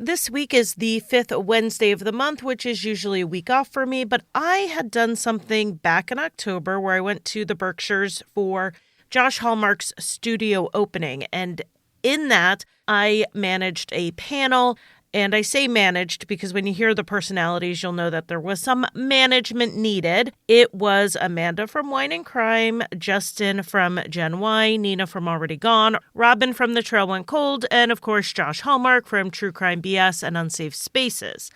this week is the 5th Wednesday of the month, which is usually a week off for me, but I had done something back in October where I went to the Berkshires for Josh Hallmark's studio opening. And in that, I managed a panel. And I say managed because when you hear the personalities, you'll know that there was some management needed. It was Amanda from Wine and Crime, Justin from Gen Y, Nina from Already Gone, Robin from The Trail Went Cold, and of course Josh Hallmark from True Crime BS and Unsafe Spaces.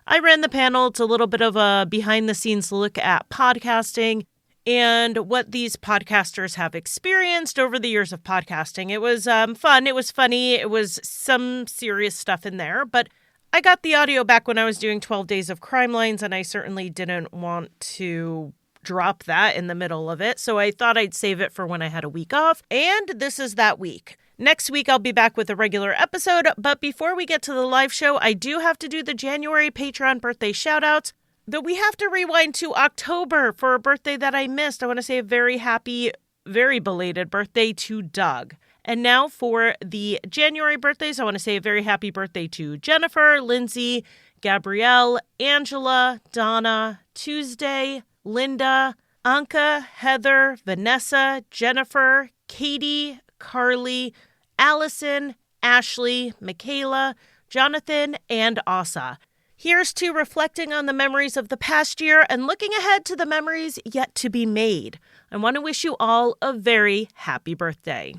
I ran the panel. It's a little bit of a behind-the-scenes look at podcasting and what these podcasters have experienced over the years of podcasting. It was fun. It was funny. It was some serious stuff in there. But I got the audio back when I was doing 12 Days of Crime Lines, and I certainly didn't want to drop that in the middle of it. So I thought I'd save it for when I had a week off. And this is that week. Next week, I'll be back with a regular episode. But before we get to the live show, I do have to do the January Patreon birthday shout-outs. Though we have to rewind to October for a birthday that I missed. I want to say a very happy, very belated birthday to Doug. And now for the January birthdays, I want to say a very happy birthday to Jennifer, Lindsay, Gabrielle, Angela, Donna, Tuesday, Linda, Anka, Heather, Vanessa, Jennifer, Katie, Carly, Allison, Ashley, Michaela, Jonathan, and Asa. Here's to reflecting on the memories of the past year and looking ahead to the memories yet to be made. I want to wish you all a very happy birthday.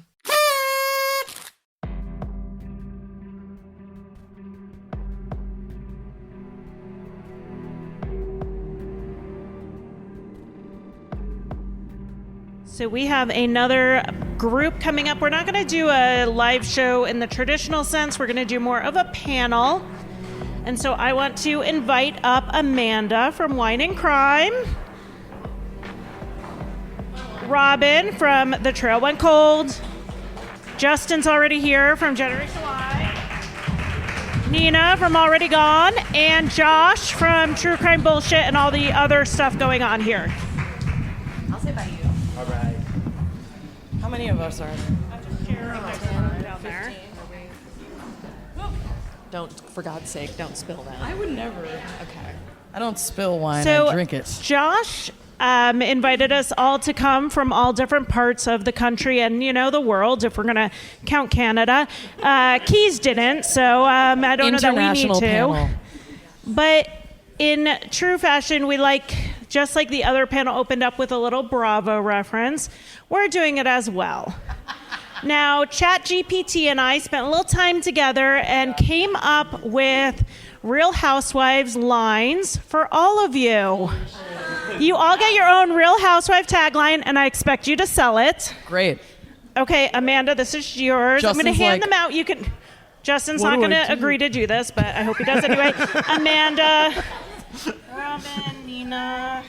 So we have another group coming up. We're not going to do a live show in the traditional sense. We're going to do more of a panel. And so I want to invite up Amanda from Wine and Crime, Robin from The Trail Went Cold, Justin's already here from Generation Y, Nina from Already Gone, and Josh from True Crime Bullshit and all the other stuff going on here. I'll say by you. All right. How many of us are there? I'll just share right down there. Don't, for God's sake, don't spill that. I would never. Okay. I don't spill wine, So I drink it. Josh invited us all to come from all different parts of the country and, the world, if we're going to count Canada. Keys didn't, so I don't know that we need to. Panel. But in true fashion, we just like the other panel opened up with a little Bravo reference, we're doing it as well. Now, ChatGPT and I spent a little time together and came up with Real Housewives lines for all of you. You all get your own Real Housewife tagline, and I expect you to sell it. Great. Okay, Amanda, this is yours. I'm going to hand them out. You can. Justin's not going to agree to do this, but I hope he does anyway. Amanda, Robin, Nina,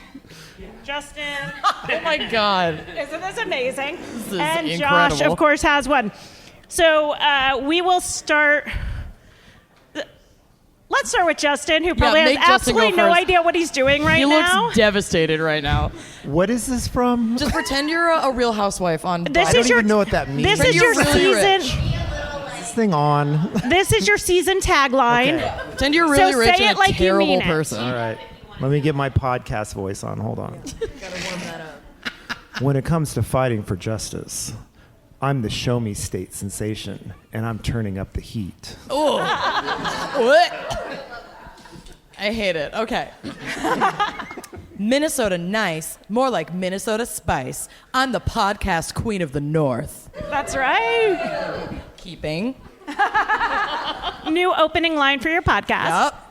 Justin. Oh my God. Isn't this amazing? This is and incredible. Josh, of course, has one. So we will start. Let's start with Justin, who probably has make Justin absolutely go no first. idea what he's doing right He now. looks devastated right now. What is this from? Just pretend you're a real housewife on This I don't is your, even know what that means. This Pretend is your you're really season. rich. Is this thing on? This is your season tagline. Okay. Pretend you're really So rich say and it a like you terrible mean it. person. All right. Let me get my podcast voice on. Hold on. Gotta warm that up. When it comes to fighting for justice, I'm the show me state sensation, and I'm turning up the heat. Oh. What? I hate it. Okay. Minnesota nice, more like Minnesota spice. I'm the podcast queen of the North. That's right. Keeping. New opening line for your podcast. Yup.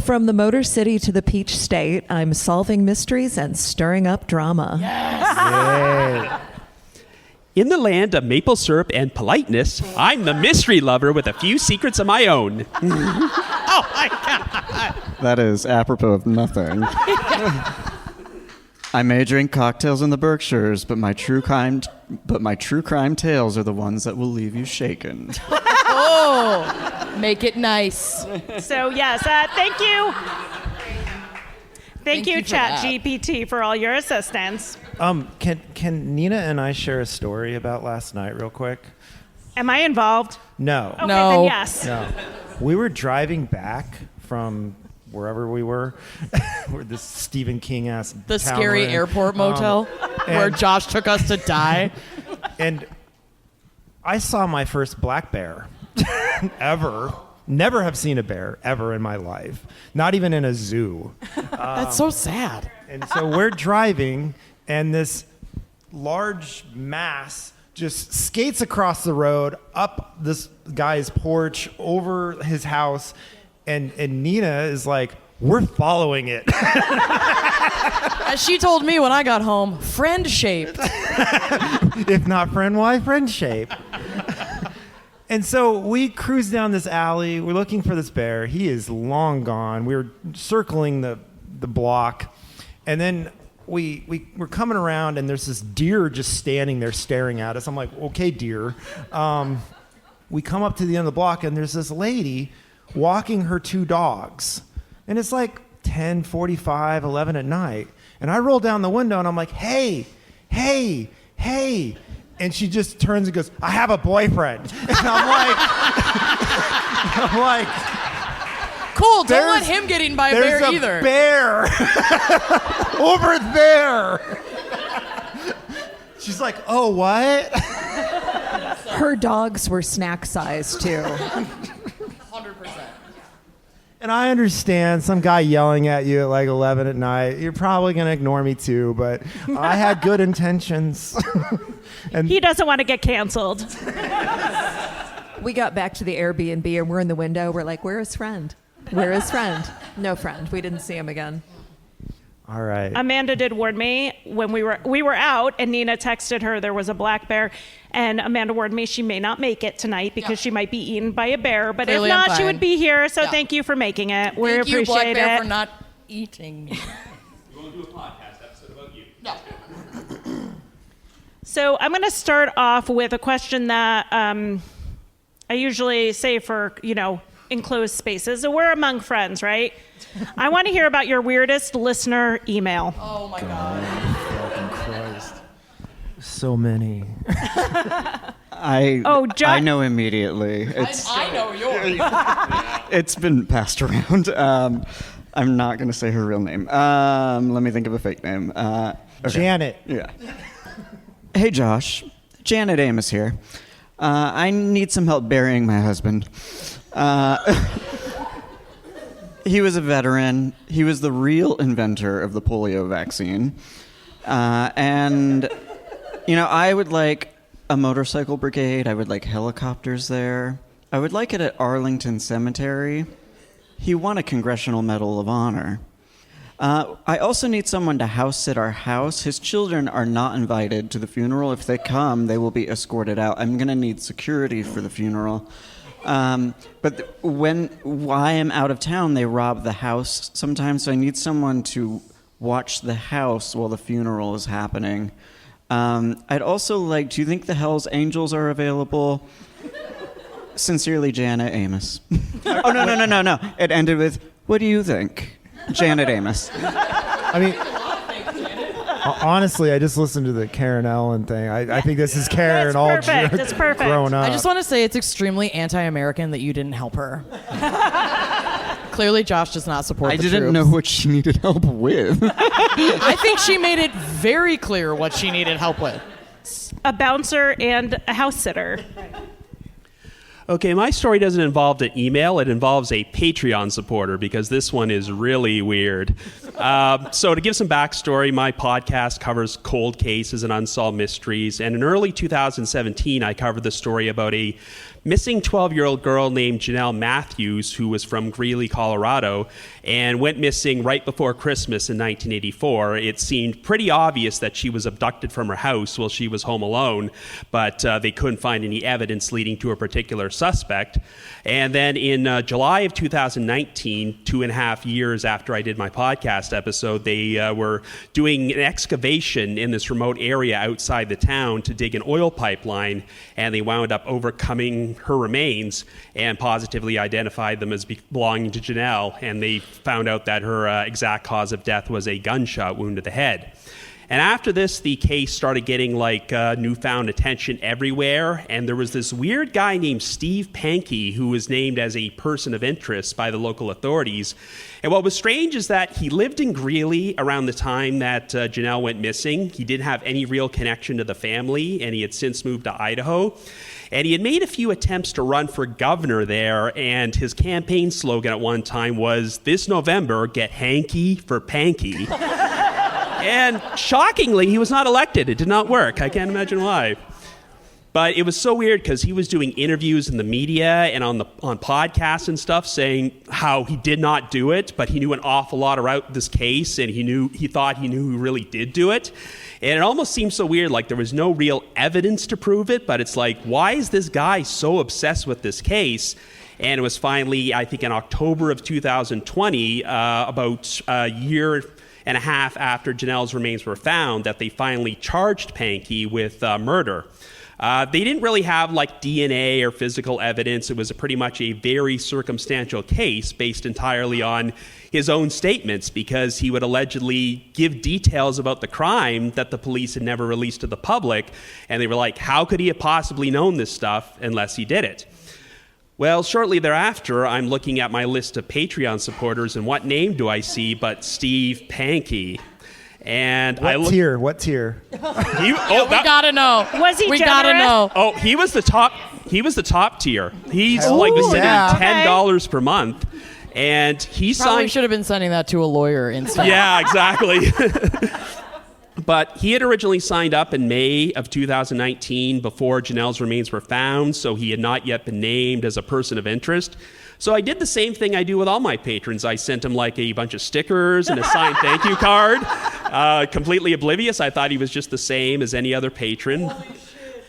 From the Motor City to the Peach State, I'm solving mysteries and stirring up drama. Yay. In the land of maple syrup and politeness, I'm the mystery lover with a few secrets of my own. Oh my God. That is apropos of nothing. I may drink cocktails in the Berkshires, but my true crime tales are the ones that will leave you shaken. Oh, make it nice. So yes, thank you. Thank you, you for that. ChatGPT, for all your assistance. Can Nina and I share a story about last night real quick? Am I involved? No. Okay, No. then yes. No. We were driving back from wherever we were, where this Stephen King ass The scary airport motel where Josh took us to die. And I saw my first black bear ever. Never have seen a bear ever in my life. Not even in a zoo. That's so sad. And so we're driving, and this large mass just skates across the road, up this guy's porch, over his house, and Nina is like, we're following it. As she told me when I got home, friend-shaped. If not friend, why friend shape? And so we cruise down this alley. We're looking for this bear. He is long gone. We're circling the block. And then we're coming around, and there's this deer just standing there staring at us. I'm like, okay, deer. We come up to the end of the block, and there's this lady walking her 2 dogs. And it's like 10:45, 11 at night. And I roll down the window, and I'm like, hey. And she just turns and goes, I have a boyfriend. And I'm like, Cool, don't let him get eaten by a bear either. There's a bear over there. She's like, oh, what? Her dogs were snack size too. 100%. And I understand some guy yelling at you at like 11 at night. You're probably going to ignore me too, but I had good intentions. And He doesn't want to get canceled. We got back to the Airbnb and we're in the window. We're like, where is friend? Where is friend? No friend. We didn't see him again. all right. Amanda did warn me when we were out, and Nina texted her there was a black bear, and Amanda warned me she may not make it tonight because she might be eaten by a bear. But Clearly if I'm not, she fine. would be here. So Yeah. thank you for making it. We Thank you, appreciate Black Bear, it. for not eating me. We're going to do a podcast episode about you. No. So I'm going to start off with a question that I usually say for, enclosed spaces. So we're among friends, right? I want to hear about your weirdest listener email. Oh my God. Fucking Christ. So many. I know immediately. I know yours. It's been passed around. I'm not going to say her real name. Let me think of a fake name. Okay. Janet. Yeah. Hey, Josh. Janet Amos here. I need some help burying my husband. He was a veteran. He was the real inventor of the polio vaccine. And, I would like a motorcycle brigade. I would like helicopters there. I would like it at Arlington Cemetery. He won a Congressional Medal of Honor. I also need someone to house sit our house. His children are not invited to the funeral. If they come, they will be escorted out. I'm going to need security for the funeral. But while I am out of town, they rob the house sometimes, so I need someone to watch the house while the funeral is happening. I'd also like, do you think the Hells Angels are available? Sincerely, Janet Amos. Oh, no. It ended with, what do you think? Janet Amos. I mean, honestly, I just listened to the Karen Ellen thing. I think this is Karen all perfect. It's perfect. growing up. I just want to say it's extremely anti-American that you didn't help her. Clearly, Josh does not support I the didn't troops. know what she needed help with. I think she made it very clear what she needed help with. A bouncer and a house sitter. Okay, my story doesn't involve an email. It involves a Patreon supporter because this one is really weird. So to give some backstory, my podcast covers cold cases and unsolved mysteries. And in early 2017, I covered the story about a missing 12-year-old girl named Janelle Matthews, who was from Greeley, Colorado, and went missing right before Christmas in 1984. It seemed pretty obvious that she was abducted from her house while she was home alone, but they couldn't find any evidence leading to a particular suspect. And then in July of 2019, 2.5 years after I did my podcast episode, they were doing an excavation in this remote area outside the town to dig an oil pipeline, and they wound up overcoming her remains and positively identified them as belonging to Janelle, and they found out that her exact cause of death was a gunshot wound to the head. And after this, the case started getting newfound attention everywhere. And there was this weird guy named Steve Pankey who was named as a person of interest by the local authorities. And what was strange is that he lived in Greeley around the time that Janelle went missing. He didn't have any real connection to the family, and he had since moved to Idaho. And he had made a few attempts to run for governor there, and his campaign slogan at one time was, "This November, get hanky for panky." And shockingly, he was not elected. It did not work. I can't imagine why. But it was so weird because he was doing interviews in the media and on podcasts and stuff saying how he did not do it, but he knew an awful lot about this case, and he thought he knew who really did do it. And it almost seemed so weird, like there was no real evidence to prove it, but it's like, why is this guy so obsessed with this case? And it was finally, I think in October of 2020, about a year and a half after Janelle's remains were found, that they finally charged Pankey with murder. They didn't really have DNA or physical evidence. It was pretty much a very circumstantial case based entirely on his own statements, because he would allegedly give details about the crime that the police had never released to the public. And they were like, how could he have possibly known this stuff unless he did it? Well, shortly thereafter, I'm looking at my list of Patreon supporters, and what name do I see but Steve Pankey? And What tier? We gotta know. Was he We generous? gotta know. Oh, he was the top tier. He's sending yeah. $10 per month, and he Probably signed. should have been sending that to a lawyer instead. Yeah, exactly. But he had originally signed up in May of 2019 before Janelle's remains were found, so he had not yet been named as a person of interest. So I did the same thing I do with all my patrons. I sent him a bunch of stickers and a signed thank you card. Completely oblivious. I thought he was just the same as any other patron.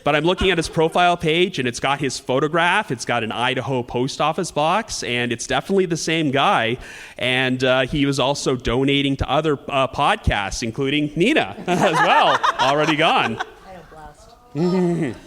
But I'm looking at his profile page, and it's got his photograph. It's got an Idaho post office box, and it's definitely the same guy. And he was also donating to other podcasts, including Nina as well, already gone. I am blessed.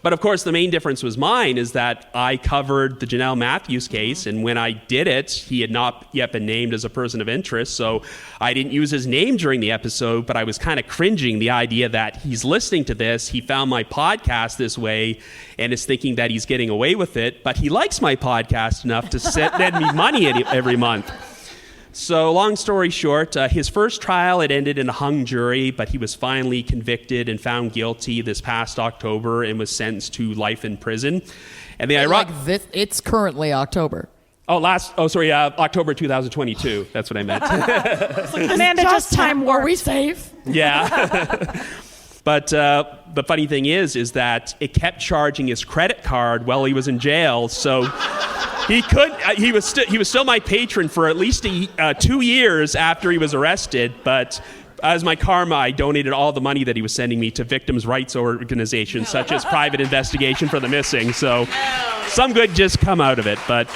But of course, the main difference was mine is that I covered the Janelle Matthews case, and when I did it, he had not yet been named as a person of interest, so I didn't use his name during the episode, but I was kind of cringing the idea that he's listening to this, he found my podcast this way, and is thinking that he's getting away with it, but he likes my podcast enough to send me money every month. So long story short, his first trial had ended in a hung jury, but he was finally convicted and found guilty this past October and was sentenced to life in prison. And It's currently October. October 2022. That's what I meant. Amanda, just time warped. Are we safe? Yeah. But the funny thing is that it kept charging his credit card while he was in jail, so he was still my patron for at least 2 years after he was arrested. But as my karma, I donated all the money that he was sending me to victims' rights organizations such as Private Investigation for the Missing. So some good just come out of it. But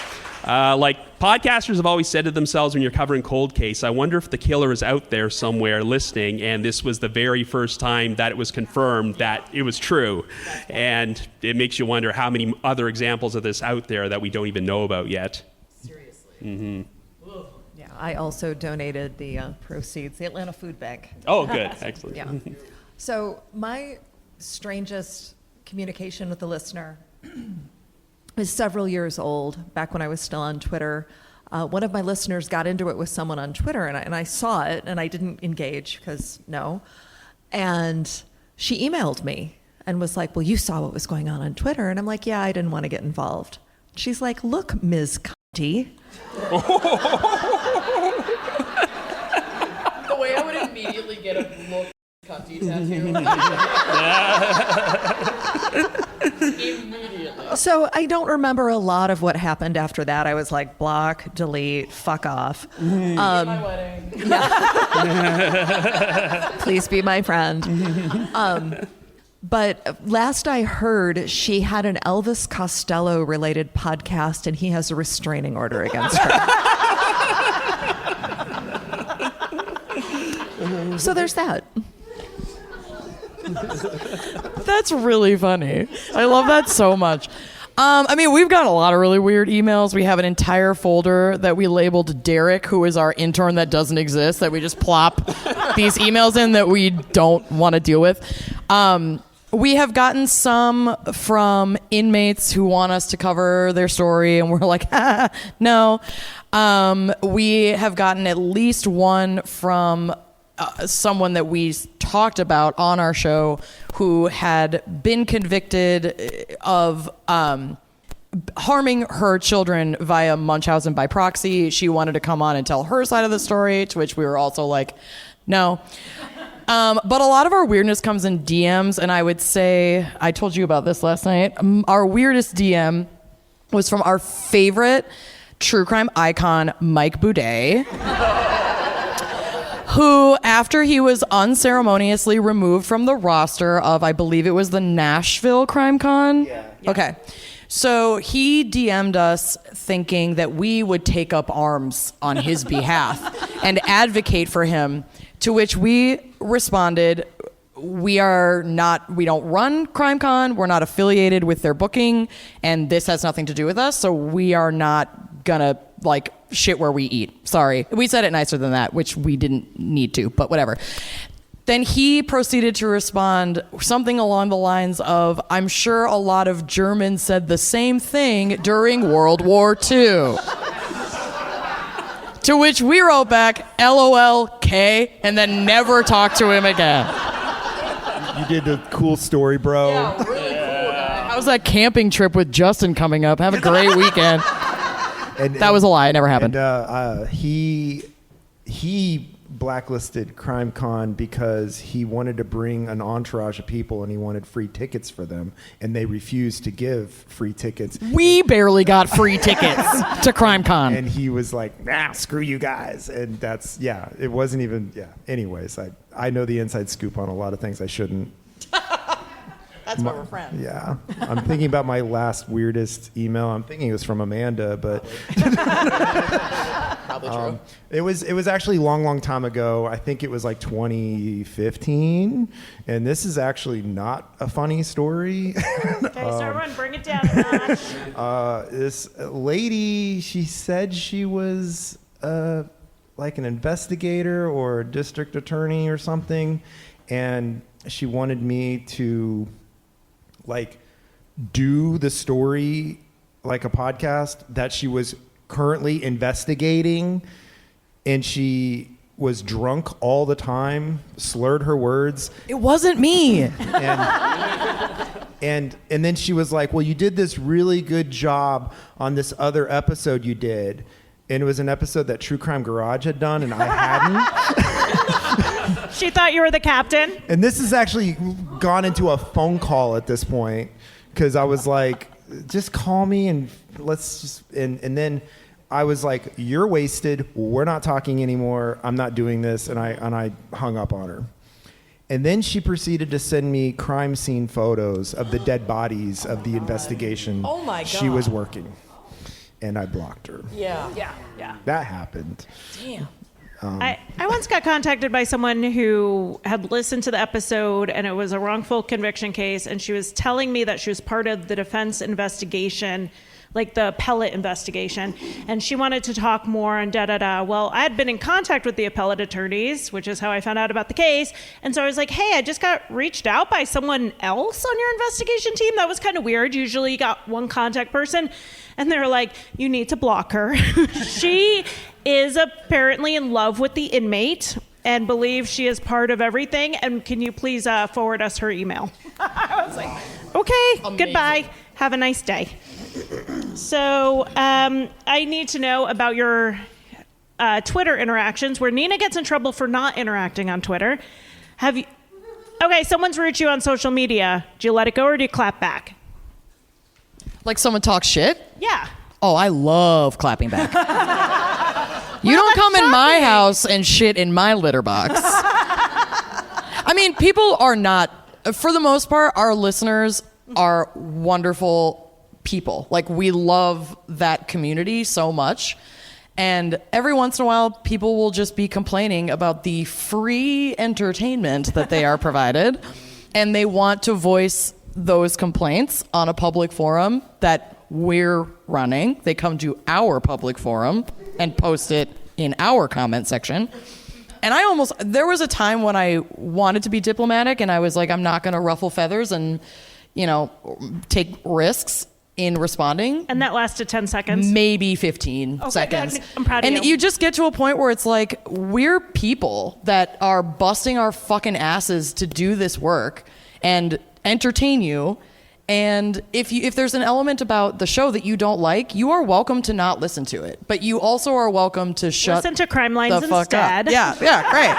podcasters have always said to themselves when you're covering cold case, I wonder if the killer is out there somewhere listening, and this was the very first time that it was confirmed that it was true. And it makes you wonder how many other examples of this out there that we don't even know about yet. Seriously. Mm-hmm. Yeah, I also donated the proceeds, the Atlanta Food Bank. Oh, good. Excellent. Yeah. So my strangest communication with the listener is several years old, back when I was still on Twitter. One of my listeners got into it with someone on Twitter, and I saw it, and I didn't engage, because no. And she emailed me and was like, well, you saw what was going on Twitter. And I'm like, yeah, I didn't want to get involved. She's like, look, Ms. Cunty. The way I would immediately get a look Cunty tattoo. Immediately. So I don't remember a lot of what happened after that. I was like, block, delete, fuck off. My wedding. Please be my friend. But last I heard, she had an Elvis Costello related podcast, and he has a restraining order against her. So there's that. That's really funny. I love that so much. I mean, we've got a lot of really weird emails. We have an entire folder that we labeled Derek, who is our intern that doesn't exist, that we just plop these emails in that we don't want to deal with. We have gotten some from inmates who want us to cover their story, and we're like, no. We have gotten at least one from someone that we talked about on our show who had been convicted of harming her children via Munchausen by proxy. She wanted to come on and tell her side of the story, to which we were also like, no. But a lot of our weirdness comes in DMs, and I would say, I told you about this last night, our weirdest DM was from our favorite true crime icon, Mike Boudet, who, after he was unceremoniously removed from the roster of, I believe it was the Nashville Crime Con. Yeah. Okay. So he DM'd us thinking that we would take up arms on his behalf and advocate for him, to which we responded, we don't run CrimeCon, we're not affiliated with their booking, and this has nothing to do with us, so we are not gonna shit where we eat. Sorry. We said it nicer than that, which we didn't need to, but whatever. Then he proceeded to respond something along the lines of, I'm sure a lot of Germans said the same thing during World War II. To which we wrote back, LOL, K, and then never talked to him again. You did a cool story, bro. Yeah, really cool. How's that camping trip with Justin coming up? Have a great weekend. That was a lie. It never happened. And he blacklisted CrimeCon because he wanted to bring an entourage of people and he wanted free tickets for them, and they refused to give free tickets. We barely got free tickets to CrimeCon. And he was like, nah, screw you guys. And that's, it wasn't even, Anyways, I know the inside scoop on a lot of things I shouldn't. That's why we're friends. Yeah. I'm thinking about my last weirdest email. I'm thinking it was from Amanda, but probably true. It was actually a long time ago. I think it was like 2015, and this is actually not a funny story. Okay, so everyone bring it down a notch. This lady, she said she was like an investigator or a district attorney or something, and she wanted me to do the story like a podcast that she was currently investigating, and she was drunk all the time, slurred her words. It wasn't me. And then she was like, well, you did this really good job on this other episode you did. And it was an episode that True Crime Garage had done, and I hadn't. She thought you were the captain. And this has actually gone into a phone call at this point, because I was like, just call me and let's just, and then I was like, you're wasted. We're not talking anymore. I'm not doing this. And I hung up on her. And then she proceeded to send me crime scene photos of the dead bodies of the investigation Oh my God. she was working. And I blocked her. Yeah. That happened. Damn. I once got contacted by someone who had listened to the episode, and it was a wrongful conviction case, and she was telling me that she was part of the defense investigation, like the appellate investigation, and she wanted to talk more and da-da-da. Well, I had been in contact with the appellate attorneys, which is how I found out about the case, and so I was like, hey, I just got reached out by someone else on your investigation team. That was kind of weird. Usually you got one contact person, and they're like, you need to block her. She is apparently in love with the inmate and believes she is part of everything, and can you please forward us her email? I was like, okay, amazing. Goodbye. Have a nice day. So I need to know about your Twitter interactions, where Nina gets in trouble for not interacting on Twitter. Have you? Okay, someone's reached you on social media. Do you let it go or do you clap back? Like someone talks shit? Yeah. Oh, I love clapping back. You don't come in my house and shit in my litter box. I mean, people are not, for the most part, our listeners are wonderful people. Like, we love that community so much. And every once in a while, people will just be complaining about the free entertainment that they are provided. And they want to voice those complaints on a public forum that we're running. They come to our public forum and post it in our comment section. And there was a time when I wanted to be diplomatic and I was like, I'm not going to ruffle feathers and, take risks in responding. And that lasted 10 seconds? Maybe 15 seconds. I'm proud of and you. you just get to a point where it's like, we're people that are busting our fucking asses to do this work and entertain you. And if there's an element about the show that you don't like, you are welcome to not listen to it. But you also are welcome to listen to Crime Lines the fuck instead. up. Yeah, great.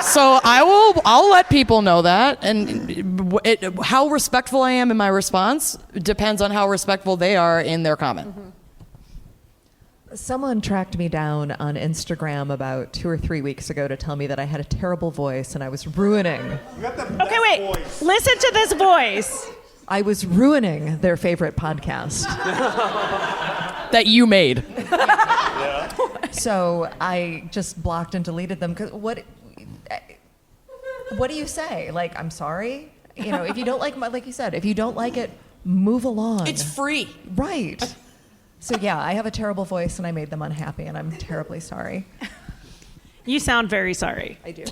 So I'll let people know that, and how respectful I am in my response depends on how respectful they are in their comment. Someone tracked me down on Instagram about 2 or 3 weeks ago to tell me that I had a terrible voice and I was ruining. Okay, wait. Listen to this voice. I was ruining their favorite podcast. That you made. So I just blocked and deleted them. Because what do you say? Like, I'm sorry? If you don't like like you said, if you don't like it, move along. It's free. Right. So yeah, I have a terrible voice and I made them unhappy and I'm terribly sorry. You sound very sorry. I do.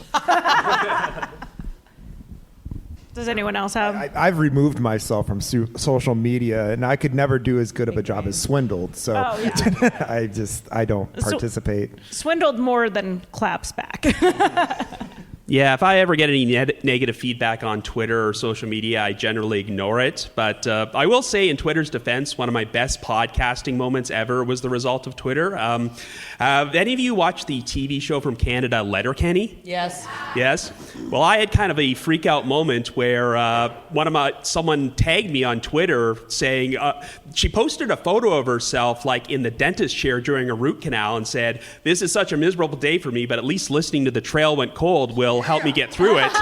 Does anyone else have? I've removed myself from social media, and I could never do as good of a job as Swindled. So I don't participate. Swindled more than claps back. Yeah, if I ever get any negative feedback on Twitter or social media, I generally ignore it. But I will say, in Twitter's defense, one of my best podcasting moments ever was the result of Twitter. Have any of you watched the TV show from Canada, Letterkenny? Yes. Yes? Well, I had kind of a freak-out moment where someone tagged me on Twitter saying, she posted a photo of herself like in the dentist chair during a root canal and said, "This is such a miserable day for me, but at least listening to The Trail Went Cold will help me get through it."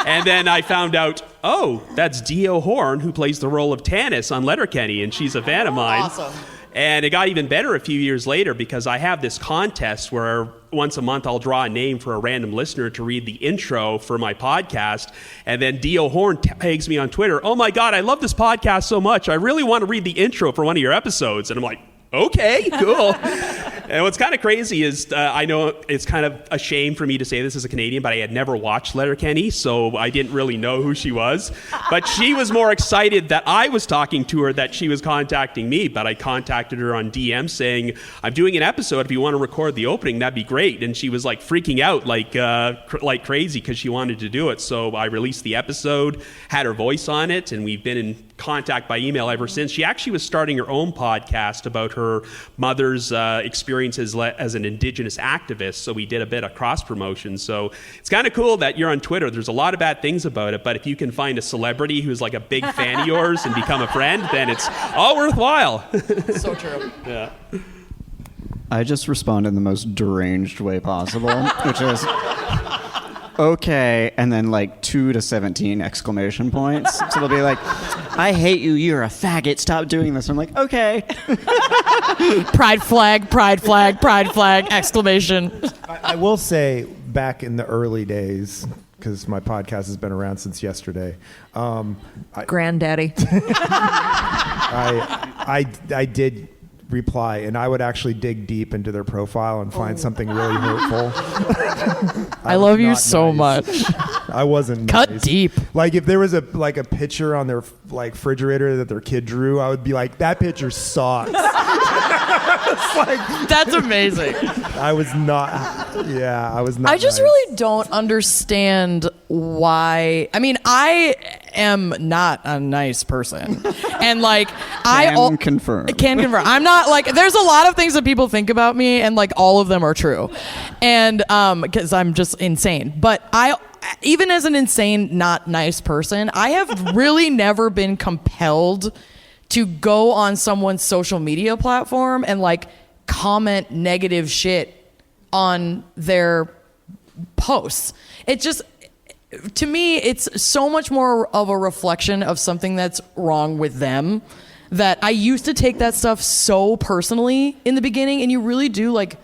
And then I found out, that's Dio Horn, who plays the role of Tanis on Letterkenny, and she's a fan of mine. Awesome. And it got even better a few years later because I have this contest where once a month I'll draw a name for a random listener to read the intro for my podcast. And then Dio Horn tags me on Twitter, "Oh my God, I love this podcast so much. I really want to read the intro for one of your episodes." And I'm like, okay, cool. And what's kind of crazy is I know it's kind of a shame for me to say this as a Canadian, but I had never watched Letterkenny, so I didn't really know who she was. But she was more excited that I was talking to her that she was contacting me. But I contacted her on DM saying, "I'm doing an episode. If you want to record the opening, that'd be great." And she was like freaking out like crazy because she wanted to do it. So I released the episode, had her voice on it, and we've been in contact by email ever since. She actually was starting her own podcast about her mother's experiences as an Indigenous activist, so we did a bit of cross-promotion. So it's kind of cool that you're on Twitter. There's a lot of bad things about it, but if you can find a celebrity who's like a big fan of yours and become a friend, then it's all worthwhile. So true. Yeah. I just respond in the most deranged way possible, which is okay, and then like 2 to 17 exclamation points. So they'll be like, "I hate you, you're a faggot, stop doing this." I'm like, okay. Pride flag, pride flag, pride flag, exclamation. I will say, back in the early days, because my podcast has been around since yesterday. Granddaddy. I did reply, and I would actually dig deep into their profile and find something really hurtful. I love you not so nice. much. I wasn't Cut nice. deep. Like if there was a picture on their refrigerator that their kid drew, I would be like, "That picture sucks." That's amazing. I was not. I just nice. really don't understand why. I mean, I am not a nice person, and like Can confirm. Can confirm. I'm not like. There's a lot of things that people think about me, and like all of them are true, and because I'm just insane. But even as an insane, not nice person, I have really never been compelled to go on someone's social media platform and like comment negative shit on their posts. It just, to me, it's so much more of a reflection of something that's wrong with them, that I used to take that stuff so personally in the beginning, and you really do like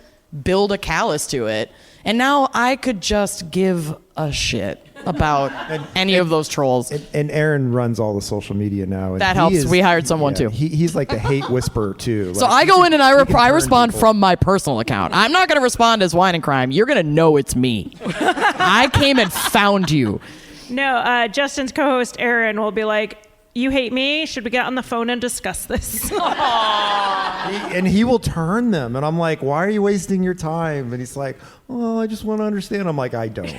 build a callus to it. And now I could just give a shit about any of those trolls. And Aaron runs all the social media now. And That helps. We hired someone too. He's like the hate whisperer too. So Like, I go in and I turn respond people. from my personal account. I'm not going to respond as Wine and Crime. You're going to know it's me. I came and found you. No, Justin's co-host Aaron will be like, "You hate me? Should we get on the phone and discuss this?" And he will turn them, and I'm like, "Why are you wasting your time?" And he's like, "Oh, I just want to understand." I'm like, "I don't."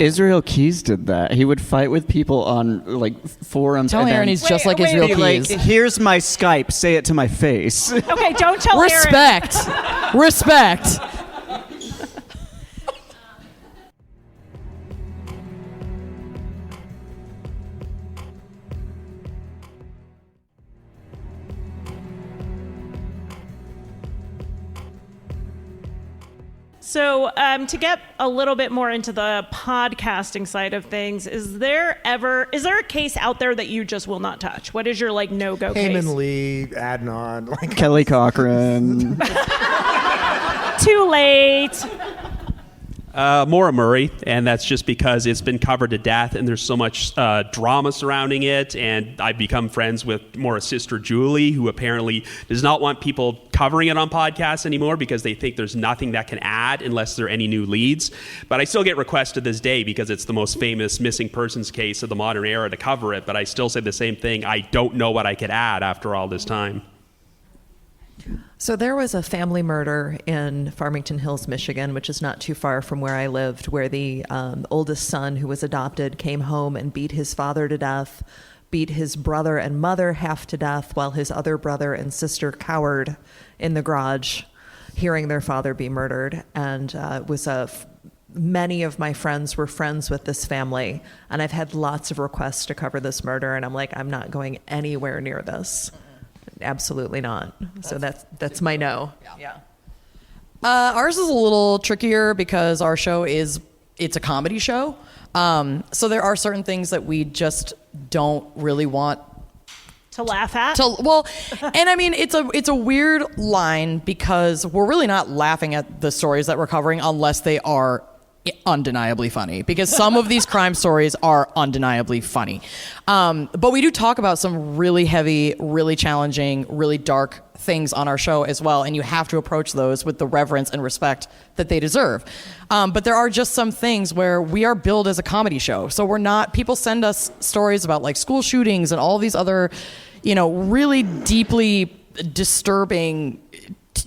Israel Keys did that. He would fight with people on like forums. Tell and Aaron then he's just like Wait, Israel be like, Keys. "Here's my Skype. Say it to my face." Okay, don't tell Aaron. Respect. Respect. So, to get a little bit more into the podcasting side of things, is there a case out there that you just will not touch? What is your like no-go case? Heyman Lee, Adnan, like Kelly Cochran. Too late. Maura Murray, and that's just because it's been covered to death and there's so much drama surrounding it. And I've become friends with Maura's sister, Julie, who apparently does not want people covering it on podcasts anymore because they think there's nothing that can add unless there are any new leads. But I still get requests to this day because it's the most famous missing persons case of the modern era to cover it. But I still say the same thing. I don't know what I could add after all this time. So there was a family murder in Farmington Hills, Michigan, which is not too far from where I lived, where the oldest son who was adopted came home and beat his father to death, beat his brother and mother half to death, while his other brother and sister cowered in the garage, hearing their father be murdered. And many of my friends were friends with this family, and I've had lots of requests to cover this murder, and I'm like, I'm not going anywhere near this. Absolutely not. So that's my no. Yeah. Ours is a little trickier because our show it's a comedy show. So there are certain things that we just don't really want To laugh at? and I mean, it's a weird line because we're really not laughing at the stories that we're covering unless they are undeniably funny, because some of these crime stories are undeniably funny. But we do talk about some really heavy, really challenging, really dark things on our show as well, and you have to approach those with the reverence and respect that they deserve. But there are just some things where we are billed as a comedy show, so we're not. People send us stories about like school shootings and all these other, really deeply disturbing,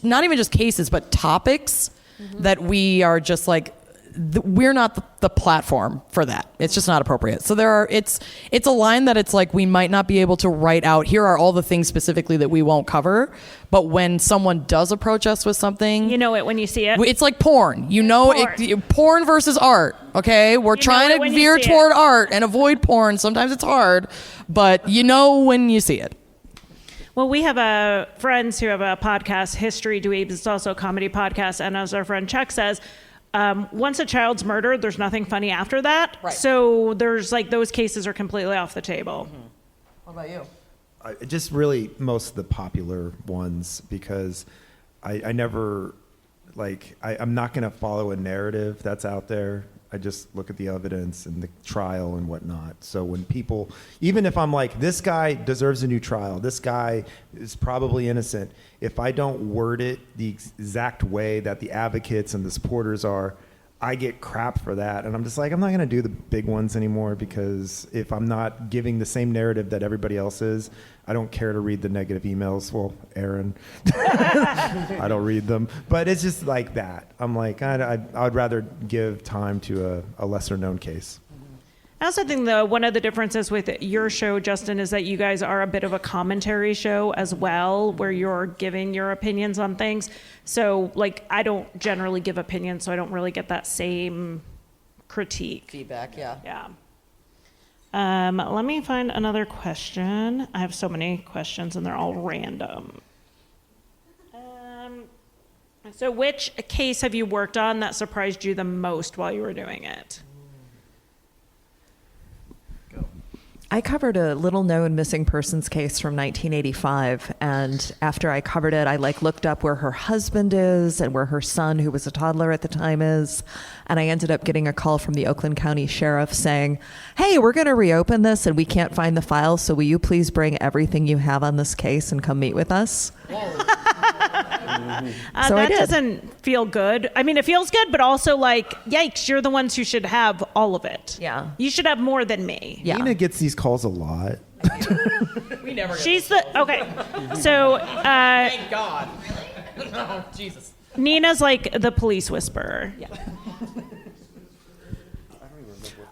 not even just cases, but topics that we are just like, we're not the platform for that. It's just not appropriate. So it's a line that it's like we might not be able to write out, here are all the things specifically that we won't cover. But when someone does approach us with something, You know it when you see it. it's like porn. Porn. Porn versus art. Okay, we're You know trying it to when you veer see toward it. art and avoid porn. Sometimes it's hard, but you know when you see it. Well, we have friends who have a podcast, History Dweebs. It's also a comedy podcast. And as our friend Chuck says, once a child's murdered, there's nothing funny after that. Right. So there's like those cases are completely off the table. What about you? Just really most of the popular ones, because I never, I'm not going to follow a narrative that's out there. I just look at the evidence and the trial and whatnot. So when people, even if I'm like, this guy deserves a new trial, this guy is probably innocent, if I don't word it the exact way that the advocates and the supporters are, I get crap for that. And I'm just like, I'm not going to do the big ones anymore, because if I'm not giving the same narrative that everybody else is, I don't care to read the negative emails. Well, Aaron, I don't read them. But it's just like that. I'm like, I'd rather give time to a lesser known case. I also think one of the differences with your show, Justin, is that you guys are a bit of a commentary show as well, where you're giving your opinions on things. So, I don't generally give opinions, so I don't really get that same critique. Feedback, yeah. Yeah. Let me find another question. I have so many questions, and they're all random. So which case have you worked on that surprised you the most while you were doing it? I covered a little-known missing persons case from 1985, and after I covered it, I looked up where her husband is and where her son, who was a toddler at the time, is, and I ended up getting a call from the Oakland County Sheriff saying, "Hey, we're going to reopen this, and we can't find the file, so will you please bring everything you have on this case and come meet with us?" So that doesn't feel good. I mean, it feels good, but also yikes, you're the ones who should have all of it. Yeah. You should have more than me. Yeah. Nina gets these calls a lot. We never. She's okay. So, Thank God. No, Jesus. Nina's like the police whisperer. Yeah.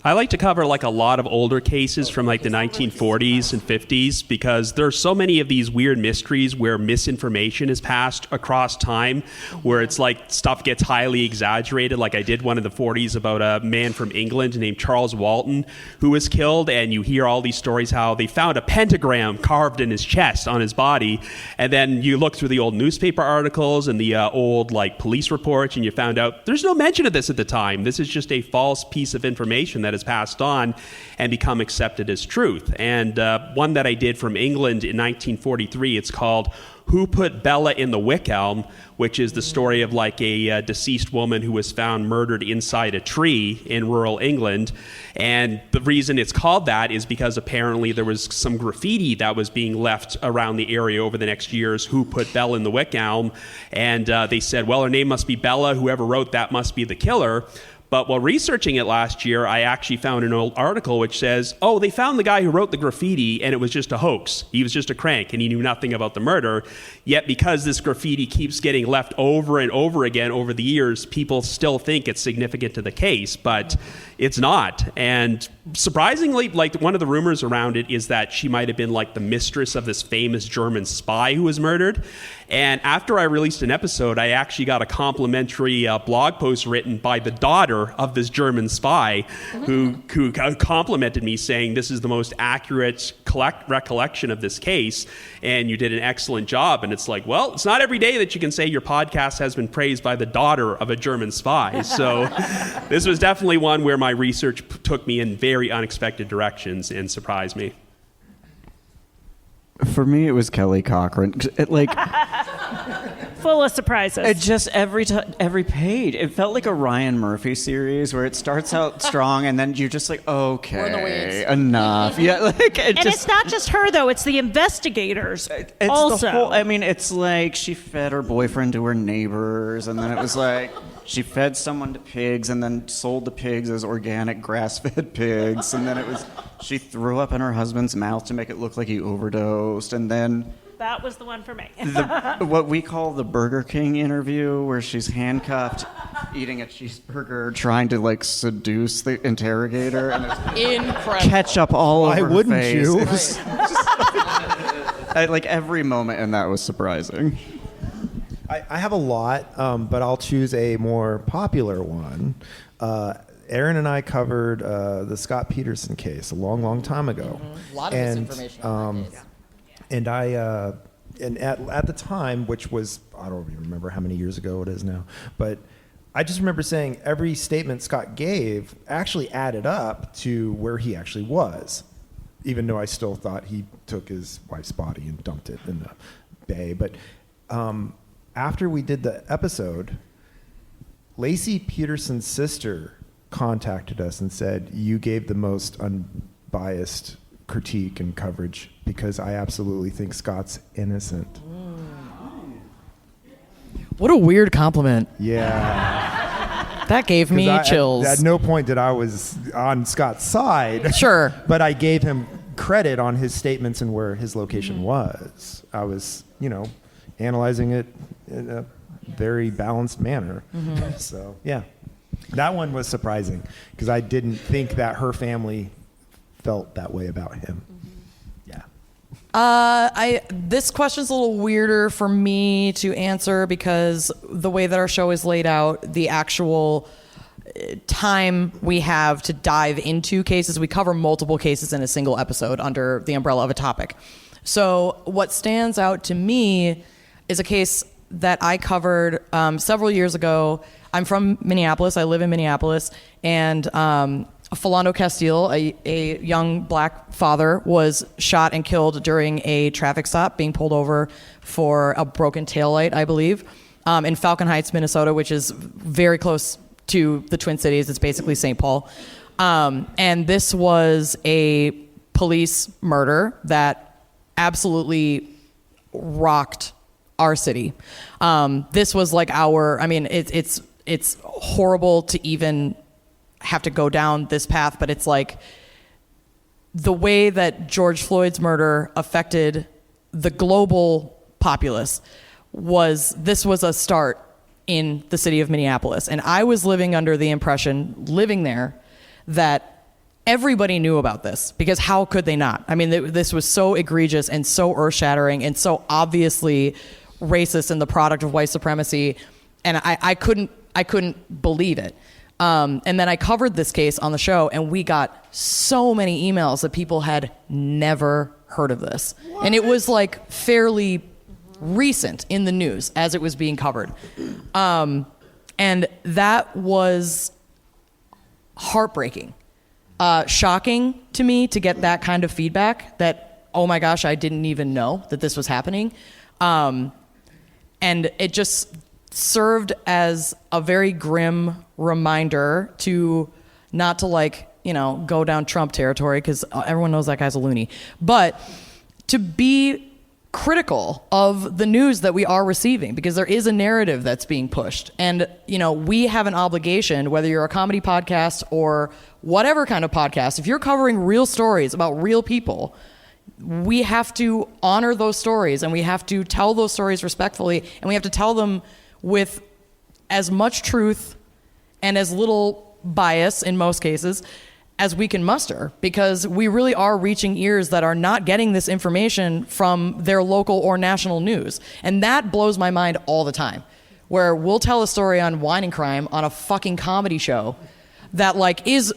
I like to cover a lot of older cases from the 1940s and 50s because there's so many of these weird mysteries where misinformation is passed across time, where it's stuff gets highly exaggerated. I did one in the 40s about a man from England named Charles Walton who was killed, and you hear all these stories how they found a pentagram carved in his chest on his body, and then you look through the old newspaper articles and the old police reports, and you found out there's no mention of this at the time. This is just a false piece of information that is passed on and become accepted as truth. And one that I did from England in 1943, it's called Who Put Bella in the Wick Elm, which is the story of a deceased woman who was found murdered inside a tree in rural England. And the reason it's called that is because apparently there was some graffiti that was being left around the area over the next years, who put Bella in the Wick Elm. And they said, well, her name must be Bella. Whoever wrote that must be the killer. But while researching it last year, I actually found an old article which says, oh, they found the guy who wrote the graffiti and it was just a hoax. He was just a crank and he knew nothing about the murder. Yet because this graffiti keeps getting left over and over again over the years, people still think it's significant to the case, but it's not. And surprisingly, one of the rumors around it is that she might have been the mistress of this famous German spy who was murdered. And after I released an episode, I actually got a complimentary blog post written by the daughter of this German spy who complimented me saying this is the most accurate recollection of this case and you did an excellent job. And it's well, it's not every day that you can say your podcast has been praised by the daughter of a German spy. So this was definitely one where my research took me in very unexpected directions and surprised me. For me, it was Kelly Cochran. Full of surprises. It just every page, it felt like a Ryan Murphy series where it starts out strong and then you're just We're in the okay, weeds. enough. Yeah, It's not just her though; it's the investigators. It's also, the whole. It's she fed her boyfriend to her neighbors, and then it was she fed someone to pigs, and then sold the pigs as organic grass-fed pigs, and then it was she threw up in her husband's mouth to make it look like he overdosed, and then that was the one for me. what we call the Burger King interview, where she's handcuffed, eating a cheeseburger, trying to seduce the interrogator, and it's Incredible. ketchup all over Why her wouldn't face. you? It was every moment in that was surprising. I have a lot, but I'll choose a more popular one. Aaron and I covered the Scott Peterson case a long, long time ago. A lot of misinformation on that case. And and at the time, which was, I don't even remember how many years ago it is now, but I just remember saying every statement Scott gave actually added up to where he actually was, even though I still thought he took his wife's body and dumped it in the bay. But after we did the episode, Lacey Peterson's sister contacted us and said, you gave the most unbiased critique and coverage because I absolutely think Scott's innocent. What a weird compliment. Yeah. That gave me chills. At no point did I was on Scott's side. Sure. But I gave him credit on his statements and where his location was. I was, analyzing it in a very balanced manner. So, yeah. That one was surprising because I didn't think that her family felt that way about him. Yeah. This question's a little weirder for me to answer because the way that our show is laid out, the actual time we have to dive into cases, we cover multiple cases in a single episode under the umbrella of a topic. So what stands out to me is a case that I covered several years ago. I'm from Minneapolis. I live in Minneapolis. And a Philando Castile, a young black father, was shot and killed during a traffic stop, being pulled over for a broken taillight, I believe, in Falcon Heights, Minnesota, which is very close to the Twin Cities. It's basically St. Paul. And this was a police murder that absolutely rocked our city. This was like it's horrible to even have to go down this path, but it's like the way that George Floyd's murder affected the global populace this was a start in the city of Minneapolis. And I was living under the impression, living there, that everybody knew about this, because how could they not? I mean, this was so egregious and so earth-shattering and so obviously racist and the product of white supremacy, and I couldn't believe it. And then I covered this case on the show, and we got so many emails that people had never heard of this. What? And it was like fairly recent in the news as it was being covered. And that was heartbreaking, shocking to me to get that kind of feedback that, oh my gosh, I didn't even know that this was happening. And it just served as a very grim reminder to not to go down Trump territory, because everyone knows that guy's a loony, but to be critical of the news that we are receiving, because there is a narrative that's being pushed. And, we have an obligation, whether you're a comedy podcast or whatever kind of podcast, if you're covering real stories about real people, we have to honor those stories, and we have to tell those stories respectfully, and we have to tell them with as much truth and as little bias in most cases as we can muster, because we really are reaching ears that are not getting this information from their local or national news. And that blows my mind all the time, where we'll tell a story on wine and crime on a fucking comedy show that is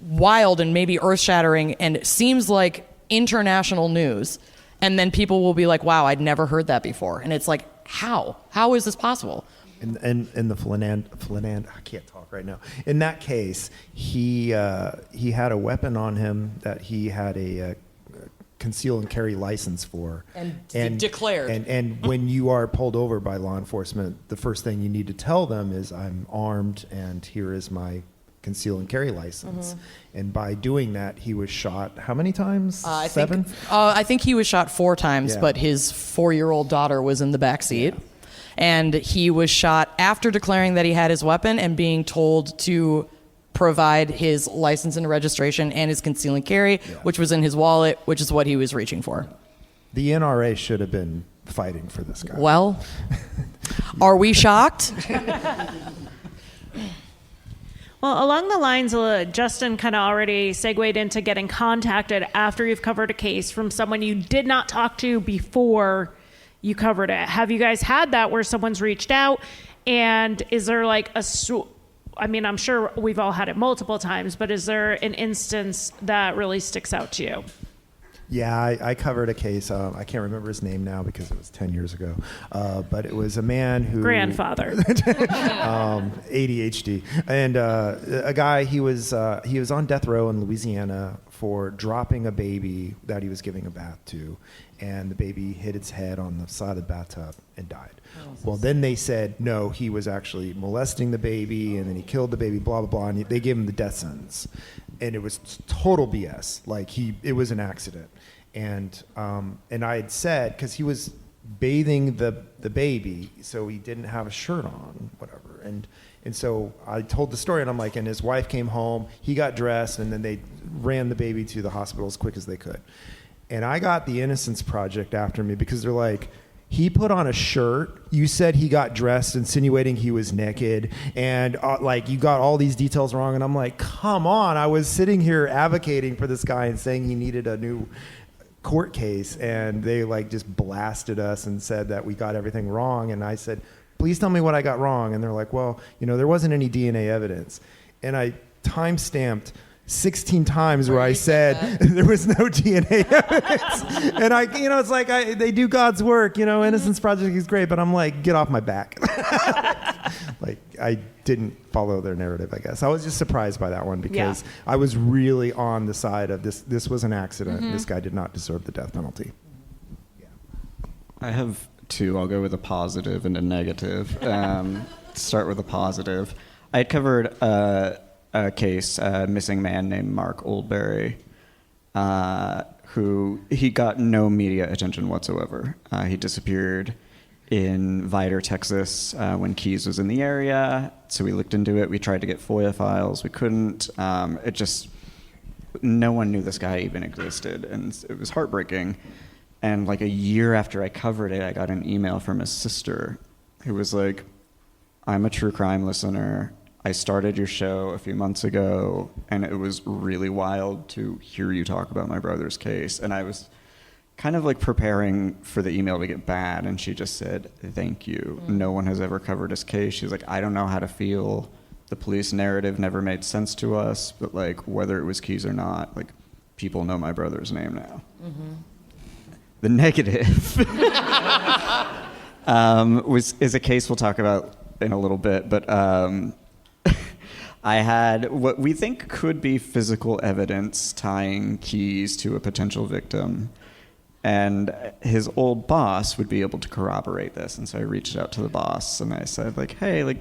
wild and maybe earth-shattering and seems like international news, and then people will be like, wow, I'd never heard that before. And it's like, how is this possible? And the Flanand, I can't talk right now. In that case, he had a weapon on him that he had a conceal and carry license for, and declared. And when you are pulled over by law enforcement, the first thing you need to tell them is, I'm armed and here is my conceal and carry license. Mm-hmm. And by doing that, he was shot how many times? 7? I think he was shot 4 times, yeah. But his 4-year-old daughter was in the back seat. Yeah. And he was shot after declaring that he had his weapon and being told to provide his license and registration and his conceal and carry, which was in his wallet, which is what he was reaching for. The NRA should have been fighting for this guy. Well, are we shocked? Well, along the lines, Justin kind of already segued into getting contacted after you've covered a case from someone you did not talk to before you covered it. Have you guys had that where someone's reached out, and is there I'm sure we've all had it multiple times, but is there an instance that really sticks out to you? Yeah, I covered a case. I can't remember his name now because it was 10 years ago. But it was a man who... Grandfather. ADHD. And a guy, he was on death row in Louisiana for dropping a baby that he was giving a bath to. And the baby hit its head on the side of the bathtub and died. Well, then they said, no, he was actually molesting the baby, and then he killed the baby, blah, blah, blah. And they gave him the death sentence. And it was total BS. It was an accident. And I had said, because he was bathing the baby, so he didn't have a shirt on, whatever. And so I told the story, and I'm like, and his wife came home, he got dressed, and then they ran the baby to the hospital as quick as they could. And I got the Innocence Project after me because they're like, he put on a shirt, you said he got dressed insinuating he was naked, and you got all these details wrong. And I'm like, come on, I was sitting here advocating for this guy and saying he needed a new court case, and they just blasted us and said that we got everything wrong. And I said, please tell me what I got wrong. And they're like, well, there wasn't any DNA evidence. And I time-stamped 16 times where I said there was no DNA evidence. And it's like they do God's work, Innocence Project is great, but I'm like, get off my back. like I didn't follow their narrative, I guess. I was just surprised by that one because I was really on the side of this was an accident. This guy did not deserve the death penalty. I have two. I'll go with a positive and a negative. Start with a positive. I had covered a case, a missing man named Mark Oldbury, who he got no media attention whatsoever. He disappeared in Vidor, Texas, when Keyes was in the area. So we looked into it. We tried to get FOIA files. We couldn't. No one knew this guy even existed, and it was heartbreaking. And like a year after I covered it, I got an email from his sister who was like, I'm a true crime listener. I started your show a few months ago, and it was really wild to hear you talk about my brother's case. And I was kind of like preparing for the email to get bad, and she just said, thank you. No one has ever covered his case. She's like, I don't know how to feel. The police narrative never made sense to us, but like whether it was Keyes or not, like people know my brother's name now. The negative is a case we'll talk about in a little bit, but I had what we think could be physical evidence tying Keyes to a potential victim, and his old boss would be able to corroborate this. And so I reached out to the boss and I said, like, hey, like,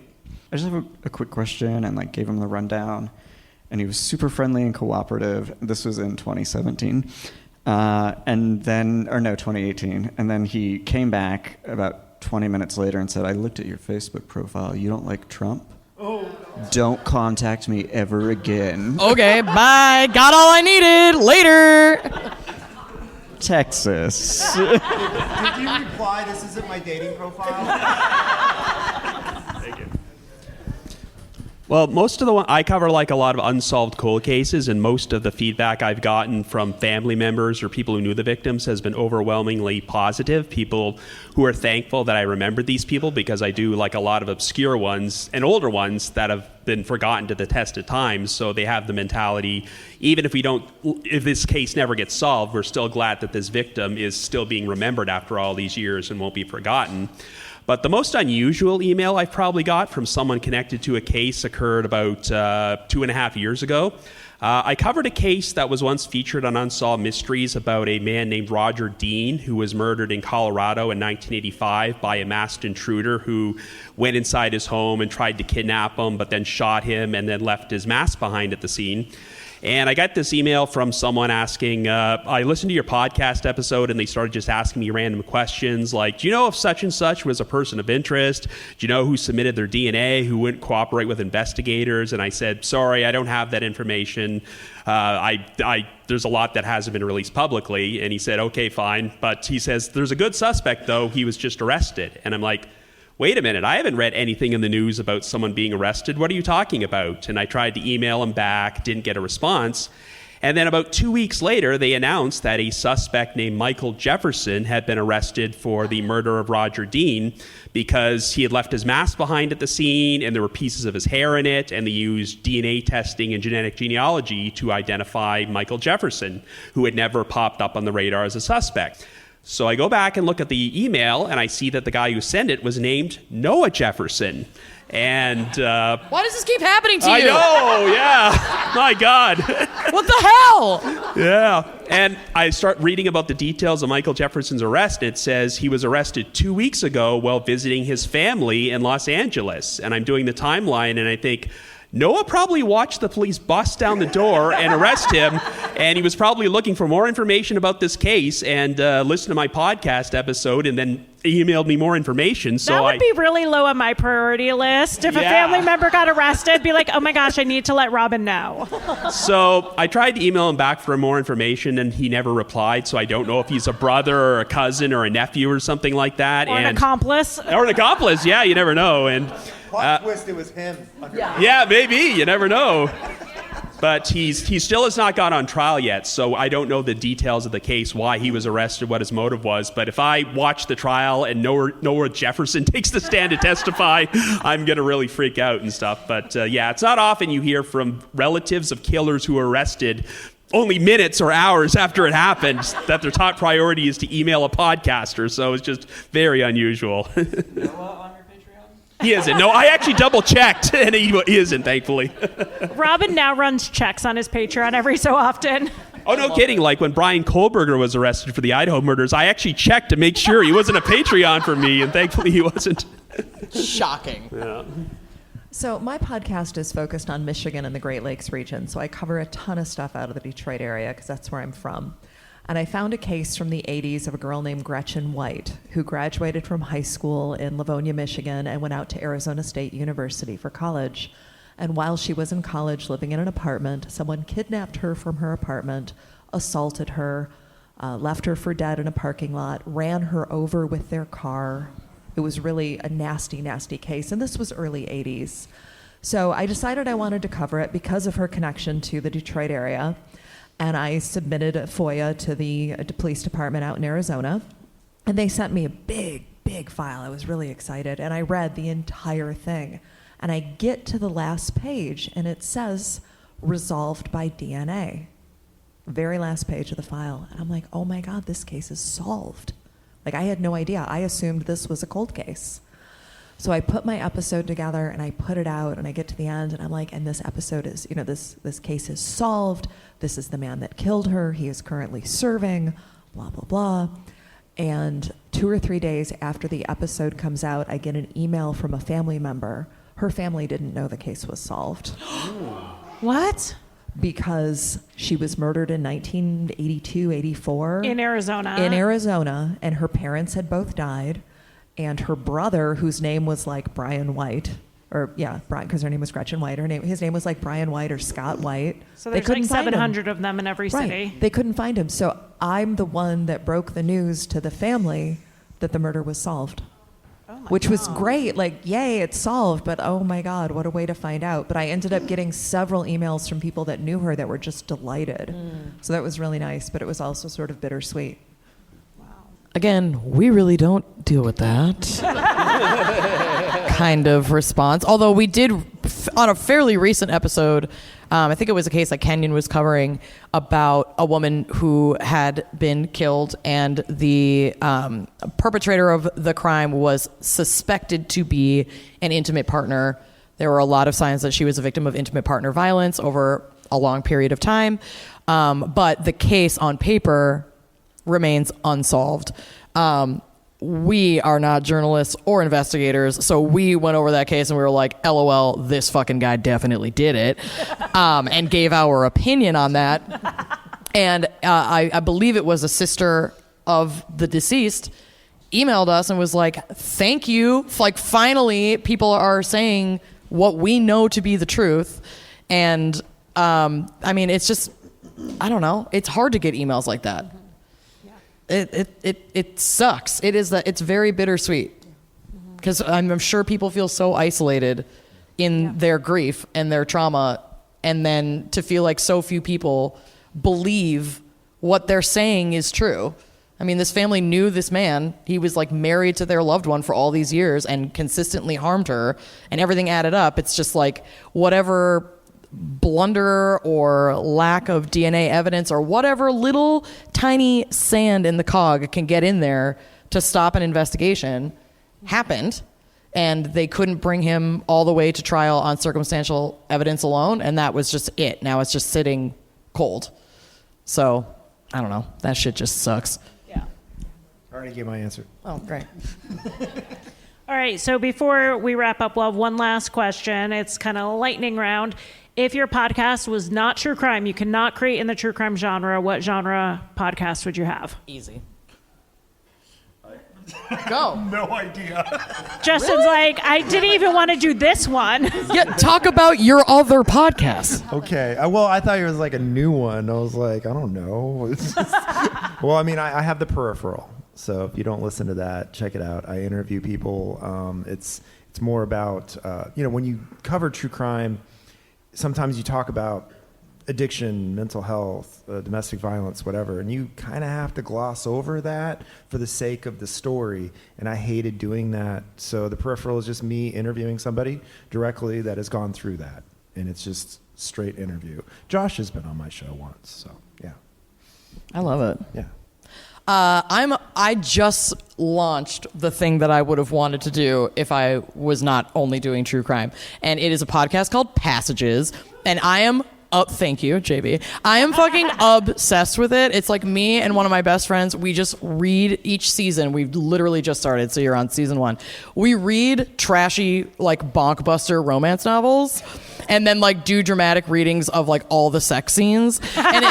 I just have a quick question, and like gave him the rundown, and he was super friendly and cooperative. This was in 2017. 2018. And then he came back about 20 minutes later and said, I looked at your Facebook profile. You don't like Trump? Oh. Don't contact me ever again. Okay, bye. Got all I needed. Later. Texas. Did you reply, this isn't my dating profile? Thank you. Well, most of I cover like a lot of unsolved cold cases, and most of the feedback I've gotten from family members or people who knew the victims has been overwhelmingly positive. People who are thankful that I remembered these people, because I do like a lot of obscure ones and older ones that have been forgotten to the test of time. So they have the mentality, even if this case never gets solved, we're still glad that this victim is still being remembered after all these years and won't be forgotten. But the most unusual email I've probably got from someone connected to a case occurred about 2.5 years ago. I covered a case that was once featured on Unsolved Mysteries about a man named Roger Dean, who was murdered in Colorado in 1985 by a masked intruder who went inside his home and tried to kidnap him, but then shot him and then left his mask behind at the scene. And I got this email from someone asking, I listened to your podcast episode, and they started just asking me random questions like, do you know if such and such was a person of interest? Do you know who submitted their DNA, who wouldn't cooperate with investigators? And I said, sorry, I don't have that information. There's a lot that hasn't been released publicly. And he said, okay, fine. But he says, there's a good suspect, though. He was just arrested. And I'm like, wait a minute, I haven't read anything in the news about someone being arrested. What are you talking about? And I tried to email him back, didn't get a response. And then about 2 weeks later, they announced that a suspect named Michael Jefferson had been arrested for the murder of Roger Dean because he had left his mask behind at the scene, and there were pieces of his hair in it, and they used DNA testing and genetic genealogy to identify Michael Jefferson, who had never popped up on the radar as a suspect. So I go back and look at the email, and I see that the guy who sent it was named Noah Jefferson. And why does this keep happening to you? I know, yeah. My God. What the hell? Yeah. And I start reading about the details of Michael Jefferson's arrest. It says he was arrested 2 weeks ago while visiting his family in Los Angeles. And I'm doing the timeline, and I think, Noah probably watched the police bust down the door and arrest him, and he was probably looking for more information about this case and listened to my podcast episode and then emailed me more information. So that would be really low on my priority list. If a family member got arrested, be like, oh my gosh, I need to let Robin know. So I tried to email him back for more information, and he never replied. So I don't know if he's a brother or a cousin or a nephew or something like that. Or an accomplice. Or an accomplice, yeah, you never know. And plot twist, it was him. Yeah, maybe. You never know. But he still has not gone on trial yet, so I don't know the details of the case, why he was arrested, what his motive was. But if I watch the trial and Noah Jefferson takes the stand to testify, I'm going to really freak out and stuff. But yeah, it's not often you hear from relatives of killers who are arrested only minutes or hours after it happened that their top priority is to email a podcaster. So it's just very unusual. Noah on your Patreon? He isn't. No, I actually double-checked, and he isn't, thankfully. Robin now runs checks on his Patreon every so often. Oh, no kidding. Like when Brian Kohlberger was arrested for the Idaho murders, I actually checked to make sure he wasn't a Patreon for me, and thankfully he wasn't. Shocking. Yeah. So my podcast is focused on Michigan and the Great Lakes region. So I cover a ton of stuff out of the Detroit area because that's where I'm from. And I found a case from the 80s of a girl named Gretchen White who graduated from high school in Livonia, Michigan, and went out to Arizona State University for college. And while she was in college living in an apartment, someone kidnapped her from her apartment, assaulted her, left her for dead in a parking lot, ran her over with their car. It was really a nasty, nasty case, and this was early 80s. So I decided I wanted to cover it because of her connection to the Detroit area, and I submitted a FOIA to the police department out in Arizona, and they sent me a big, big file. I was really excited, and I read the entire thing. And I get to the last page, and it says, resolved by DNA. Very last page of the file. And I'm like, oh my God, this case is solved. Like, I had no idea. I assumed this was a cold case. So I put my episode together, and I put it out, and I get to the end, and I'm like, and this episode is, this case is solved. This is the man that killed her. He is currently serving, blah, blah, blah. And 2 or 3 days after the episode comes out, I get an email from a family member. Her family didn't know the case was solved. What? Because she was murdered in 1982, 84. In Arizona. In Arizona, and her parents had both died. And her brother, whose name was like Brian White, Brian, because her name was Gretchen White. His name was like Brian White or Scott White. So there's like 700 of them in every right. city. They couldn't find him. So I'm the one that broke the news to the family that the murder was solved. Which was great, like, yay, it's solved, but oh my God, what a way to find out. But I ended up getting several emails from people that knew her that were just delighted. So that was really nice, but it was also sort of bittersweet. Again, we really don't deal with that kind of response. Although we did, on a fairly recent episode, I think it was a case that Kenyon was covering about a woman who had been killed, and the perpetrator of the crime was suspected to be an intimate partner. There were a lot of signs that she was a victim of intimate partner violence over a long period of time. But the case on paper remains unsolved. We are not journalists or investigators, so we went over that case and we were like, LOL, this fucking guy definitely did it, and gave our opinion on that. And I believe it was a sister of the deceased emailed us and was like, thank you. Like, finally, people are saying what we know to be the truth. And I mean, it's just, I don't know. It's hard to get emails like that. It sucks. It's very bittersweet because I'm sure people feel so isolated in their grief and their trauma, and then to feel like so few people believe what they're saying is true. I mean, this family knew this man. He was like married to their loved one for all these years and consistently harmed her, and everything added up. It's just like whatever blunder or lack of DNA evidence or whatever little tiny sand in the cog can get in there to stop an investigation happened, and they couldn't bring him all the way to trial on circumstantial evidence alone, and that was just it. Now it's just sitting cold. So I don't know, that shit just sucks. Yeah. I already gave my answer. Oh, great. All right, so before we wrap up, we'll have one last question. It's kind of a lightning round. If your podcast was not true crime, you cannot create in the true crime genre, what genre podcast would you have? Easy. Go. No idea. Justin's like, I didn't even want to do this one. Yeah, talk about your other podcast. Okay. Well, I thought it was like a new one. I was like, I don't know. It's just, well, I mean, I have The Peripheral. So if you don't listen to that, check it out. I interview people. It's more about, when you cover true crime, sometimes you talk about addiction, mental health, domestic violence, whatever, and you kind of have to gloss over that for the sake of the story, and I hated doing that. So The Peripheral is just me interviewing somebody directly that has gone through that, and it's just straight interview. Josh has been on my show once, so yeah. I love it. Yeah. I just launched the thing that I would have wanted to do if I was not only doing true crime, and it is a podcast called Passages, and I am. Oh, thank you, JB. I am fucking obsessed with it. It's like me and one of my best friends. We just read each season. We've literally just started, so you're on season 1. We read trashy, like, bonkbuster romance novels, and then like do dramatic readings of like all the sex scenes. And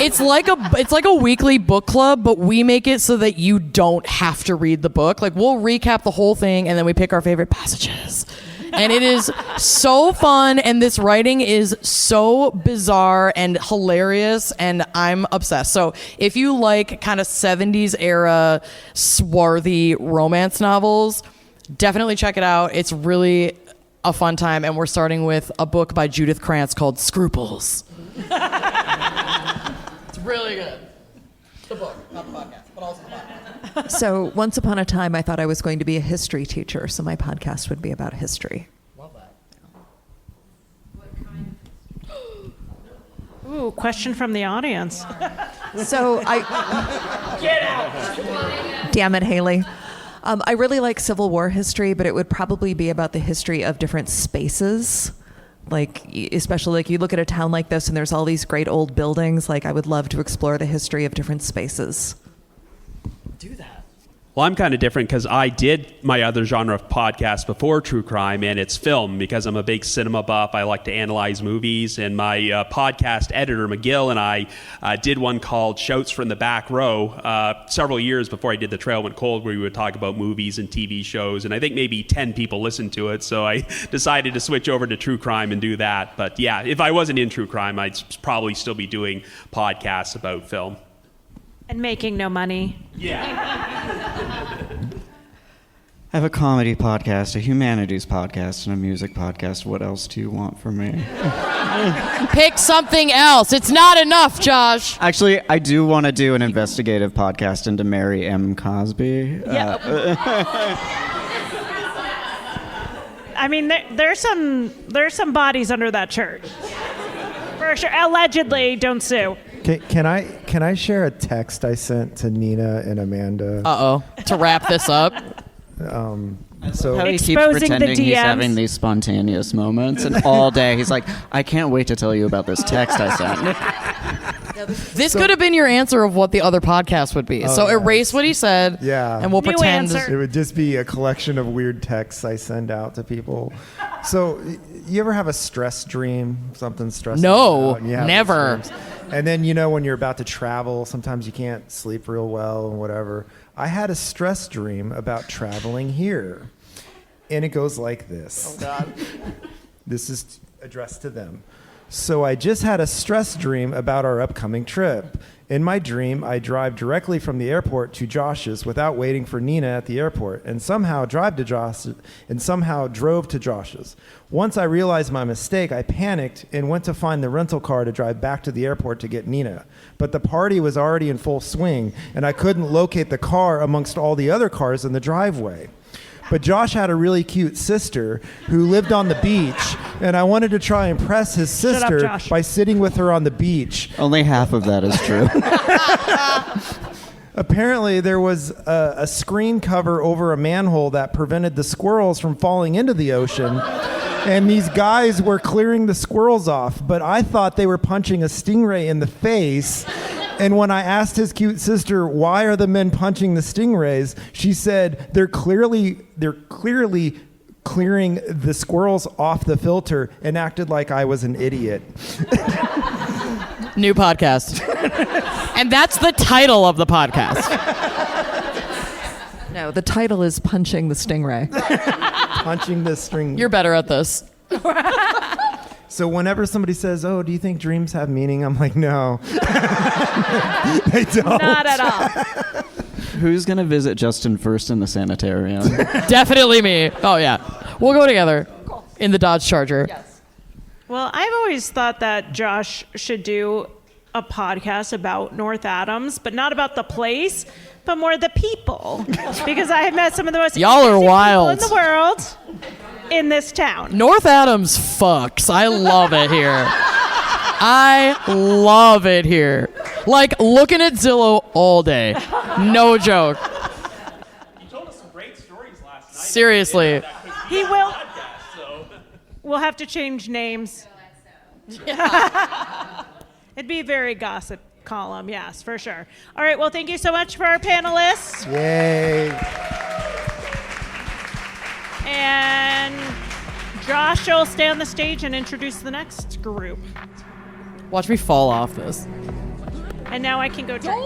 it's like a weekly book club, but we make it so that you don't have to read the book. Like, we'll recap the whole thing, and then we pick our favorite passages. And it is so fun, and this writing is so bizarre and hilarious, and I'm obsessed. So if you like kind of 70s era swarthy romance novels, definitely check it out. It's really a fun time, and we're starting with a book by Judith Krantz called Scruples. It's really good. The book, not the podcast, but also the podcast. So once upon a time, I thought I was going to be a history teacher, so my podcast would be about history. Love that. Ooh, question from the audience. So Get out! Damn it, Haley. I really like Civil War history, but it would probably be about the history of different spaces. Like, especially like you look at a town like this and there's all these great old buildings. Like, I would love to explore the history of different spaces. Do that. Well, I'm kind of different because I did my other genre of podcast before true crime, and it's film, because I'm a big cinema buff. I like to analyze movies, and my podcast editor, McGill, and I did one called Shouts from the Back Row several years before I did The Trail Went Cold, where we would talk about movies and TV shows, and I think maybe 10 people listened to it, so I decided to switch over to true crime and do that. But yeah, if I wasn't in true crime, I'd probably still be doing podcasts about film. And making no money. Yeah. I have a comedy podcast, a humanities podcast, and a music podcast. What else do you want from me? Pick something else. It's not enough, Josh. Actually, I do want to do an investigative podcast into Mary M. Cosby. Yeah. I mean, there's some bodies under that church. For sure. Allegedly, don't sue. Can I share a text I sent to Nina and Amanda? To wrap this up. So How he keeps Exposing the pretending he's DMs. having these spontaneous moments, and all day he's like, I can't wait to tell you about this text I sent. This could have been your answer of what the other podcast would be. So yeah. erase what he said, Yeah. and we'll New pretend. answer. it would just be a collection of weird texts I send out to people. So you ever have a stress dream? Something stressful? No, out, and you have never. these dreams? And then, when you're about to travel, sometimes you can't sleep real well and whatever. I had a stress dream about traveling here. And it goes like this. Oh, God. This is addressed to them. So I just had a stress dream about our upcoming trip. In my dream, I drive directly from the airport to Josh's without waiting for Nina at the airport, and somehow drove to Josh's. Once I realized my mistake, I panicked and went to find the rental car to drive back to the airport to get Nina. But the party was already in full swing, and I couldn't locate the car amongst all the other cars in the driveway. But Josh had a really cute sister who lived on the beach, and I wanted to try and impress his sister Josh. by sitting with her on the beach. Only half of that is true. Apparently, there was a screen cover over a manhole that prevented the squirrels from falling into the ocean. And these guys were clearing the squirrels off, but I thought they were punching a stingray in the face. And when I asked his cute sister, why are the men punching the stingrays? She said, they're clearly clearing the squirrels off the filter, and acted like I was an idiot. New podcast. And that's the title of the podcast. No, the title is Punching the Stingray. Punching the string. You're better at this. So whenever somebody says, oh, do you think dreams have meaning? I'm like, no. They don't. Not at all. Who's going to visit Justin first in the sanitarium? Definitely me. Oh, yeah. We'll go together in the Dodge Charger. Yes. Well, I've always thought that Josh should do a podcast about North Adams, but not about the place, but more the people. Because I have met some of the most Y'all are interesting wild. people in the world in this town. North Adams fucks. I love it here. I love it here. Like looking at Zillow all day. No joke. You told us some great stories last night. Seriously. He will. We'll have to change names. It'd be a very gossip column, yes, for sure. All right, well, thank you so much for our panelists. Yay. And Josh will stay on the stage and introduce the next group. Watch me fall off this. And now I can go drink.